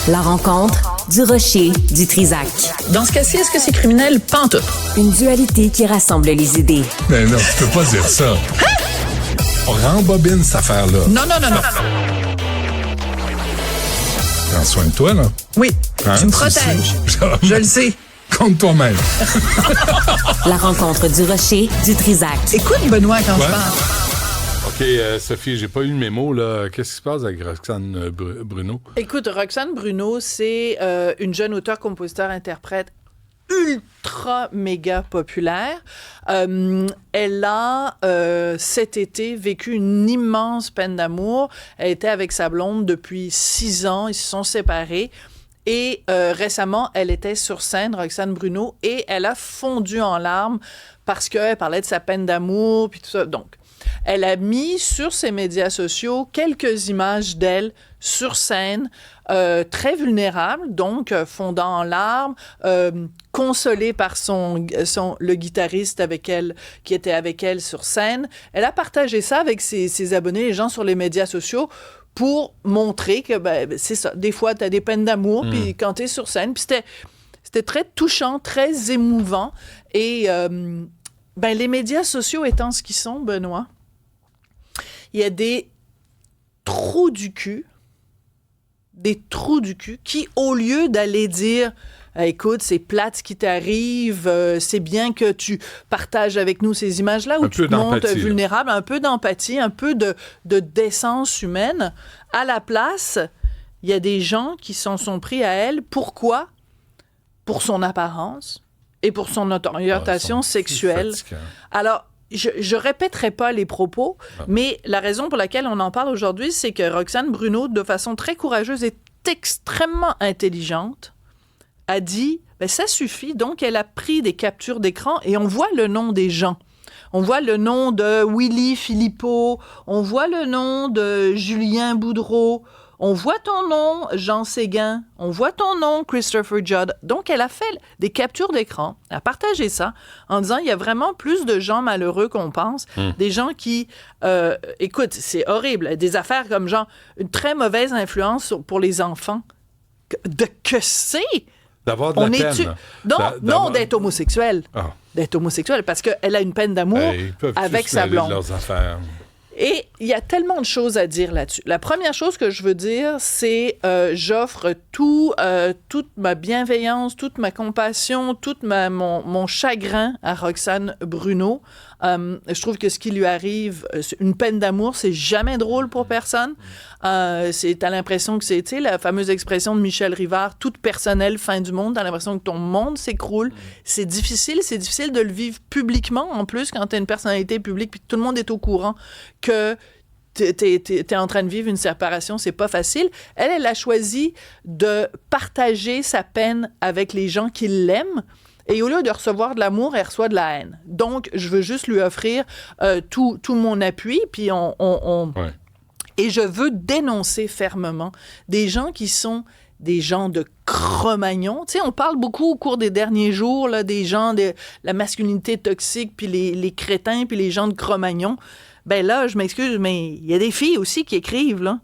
La rencontre du rocher du Trisac. Dans ce cas-ci, est-ce que c'est criminel? Pas en tout. Une dualité qui rassemble les idées. Mais non, tu peux pas dire ça. On rembobine cette affaire-là. Non. Prends soin de toi, là. Oui, Hein, tu me tu protèges. sais. Je le sais. Contre toi-même. La rencontre du rocher du Trisac. Écoute, Benoît, quand Ouais. je parle. OK, Sophie, j'ai pas eu le mémo, là. Qu'est-ce qui se passe avec Roxane Bruno? Écoute, Roxane Bruno, c'est une jeune auteure, compositeur, interprète ultra méga populaire. Elle a cet été vécu une immense peine d'amour. Elle était avec sa blonde depuis 6 ans. Ils se sont séparés. Et récemment, elle était sur scène, Roxane Bruno, et elle a fondu en larmes parce qu'elle parlait de sa peine d'amour, puis tout ça. Donc, elle a mis sur ses médias sociaux quelques images d'elle sur scène, très vulnérable, donc fondant en larmes, consolée par le guitariste avec elle, qui était avec elle sur scène. Elle a partagé ça avec ses abonnés, les gens sur les médias sociaux, pour montrer que, c'est ça, des fois, tu as des peines d'amour, puis quand tu es sur scène, puis c'était très touchant, très émouvant. Et les médias sociaux étant ce qu'ils sont, Benoît, il y a des trous du cul qui, au lieu d'aller dire « Écoute, c'est plate ce qui t'arrive, c'est bien que tu partages avec nous ces images-là où tu te montres vulnérable, un peu d'empathie, un peu de décence humaine. » À la place, il y a des gens qui s'en sont pris à elle. Pourquoi? Pour son apparence et pour son orientation sexuelle. Alors, je répéterai pas les propos, mais la raison pour laquelle on en parle aujourd'hui, c'est que Roxane Bruno, de façon très courageuse et extrêmement intelligente, a dit, ça suffit. Donc, elle a pris des captures d'écran et on voit le nom des gens. On voit le nom de Willy Philippot, on voit le nom de Julien Boudreau, on voit ton nom, Jean Séguin, on voit ton nom, Christopher Judd. Donc, elle a fait des captures d'écran, elle a partagé ça en disant, il y a vraiment plus de gens malheureux qu'on pense, des gens qui, écoute, c'est horrible, des affaires comme genre, une très mauvaise influence pour les enfants. Que c'est? D'avoir de la peine. Non, d'être homosexuel. Ah. D'être homosexuel, parce qu'elle a une peine d'amour avec sa blonde. De leurs affaires. Et il y a tellement de choses à dire là-dessus. La première chose que je veux dire, c'est j'offre toute ma bienveillance, toute ma compassion, mon chagrin à Roxane Bruno. Je trouve que ce qui lui arrive, une peine d'amour, c'est jamais drôle pour personne. T'as l'impression que c'est, la fameuse expression de Michel Rivard, toute personnelle, fin du monde. T'as l'impression que ton monde s'écroule. C'est difficile de le vivre publiquement, en plus, quand t'es une personnalité publique, puis tout le monde est au courant que t'es en train de vivre une séparation, c'est pas facile. Elle a choisi de partager sa peine avec les gens qui l'aiment. Et au lieu de recevoir de l'amour, elle reçoit de la haine. Donc, je veux juste lui offrir tout mon appui, puis Ouais. Et je veux dénoncer fermement des gens qui sont des gens de Cro-Magnon. Tu sais, on parle beaucoup au cours des derniers jours là, des gens de la masculinité toxique, puis les crétins, puis les gens de Cro-Magnon. Ben là, je m'excuse, mais il y a des filles aussi qui écrivent, là.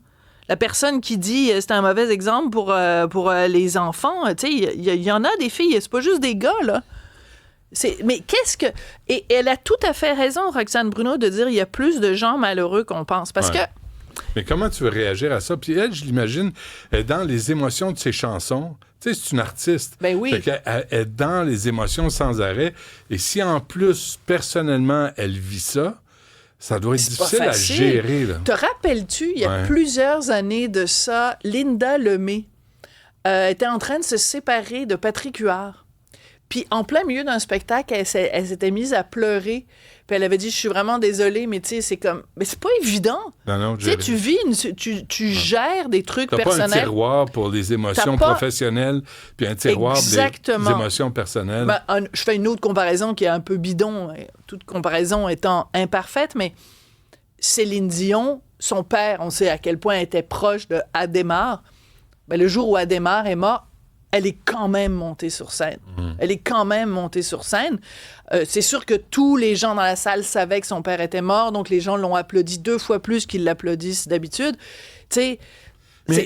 La personne qui dit c'est un mauvais exemple pour les enfants, tu sais, il y en a des filles, c'est pas juste des gars, là. Mais qu'est-ce que... Et elle a tout à fait raison, Roxane Bruno, de dire il y a plus de gens malheureux qu'on pense. Parce que... Mais comment tu veux réagir à ça? Puis elle, je l'imagine, elle est dans les émotions de ses chansons. Tu sais, c'est une artiste. Ben oui. Fait qu'elle est dans les émotions sans arrêt. Et si en plus, personnellement, elle vit ça, ça doit être difficile à gérer. Là. Te rappelles-tu, il y a plusieurs années de ça, Linda Lemay était en train de se séparer de Patrick Huard. Puis en plein milieu d'un spectacle, elle s'était mise à pleurer. Puis elle avait dit, je suis vraiment désolée, mais tu sais, c'est comme... Mais c'est pas évident. Non, tu sais, tu vis, tu gères des trucs personnels. T'as pas un tiroir pour les émotions professionnelles, puis un tiroir pour les émotions personnelles. Je fais une autre comparaison qui est un peu bidon, toute comparaison étant imparfaite, mais Céline Dion, son père, on sait à quel point elle était proche de Adhémar. Ben, le jour où Adhémar est mort, elle est quand même montée sur scène. Elle est quand même montée sur scène. C'est sûr que tous les gens dans la salle savaient que son père était mort, donc les gens l'ont applaudi 2 fois plus qu'ils l'applaudissent d'habitude. Tu sais,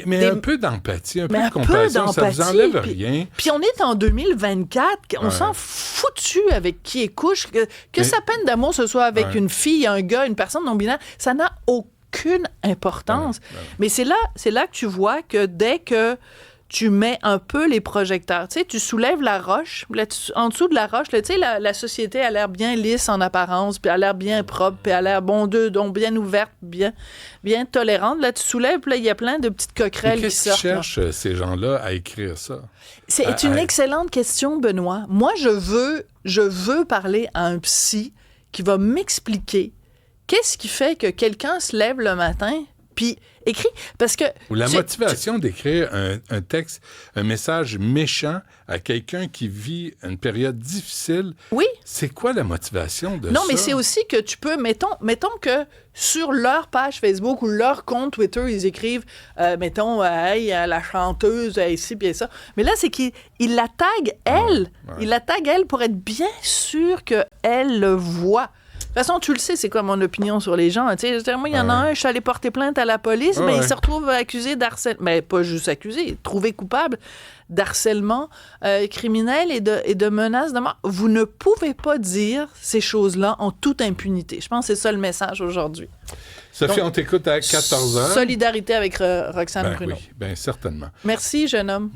Mais un peu d'empathie, un peu de compassion, ça vous enlève rien. Puis on est en 2024, on s'en foutu avec qui est couche, que sa peine d'amour, ce soit avec une fille, un gars, une personne non-binaire, ça n'a aucune importance. Mais c'est là que tu vois que dès que tu mets un peu les projecteurs. Tu sais, tu soulèves la roche. Là, en dessous de la roche, tu sais, la société a l'air bien lisse en apparence, puis a l'air bien propre, puis a l'air donc bien ouverte, bien tolérante. Là, tu soulèves, puis là, il y a plein de petites coquerelles qui sortent. Qu'est-ce qu'ils cherchent, ces gens-là, à écrire ça? C'est une excellente question, Benoît. Moi, je veux parler à un psy qui va m'expliquer qu'est-ce qui fait que quelqu'un se lève le matin puis écrit, parce que... Ou la motivation d'écrire un texte, un message méchant à quelqu'un qui vit une période difficile. Oui. C'est quoi la motivation de ça? Non, mais c'est aussi que tu peux... Mettons que sur leur page Facebook ou leur compte Twitter, ils écrivent, hey, la chanteuse, ici, puis ça. Mais là, c'est qu'ils la taguent, elle. Ils la taguent, elle, pour être bien sûr qu'elle le voit. De toute façon, tu le sais, c'est quoi mon opinion sur les gens. Moi, il y en a un, je suis allé porter plainte à la police, mais il se retrouve accusé d'harcèlement. Mais pas juste accusé, trouvé coupable d'harcèlement criminel et de menaces de mort. Vous ne pouvez pas dire ces choses-là en toute impunité. Je pense que c'est ça le message aujourd'hui. Sophie, on t'écoute à 14h. Solidarité avec Roxane Bruno. Oui, bien certainement. Merci, jeune homme.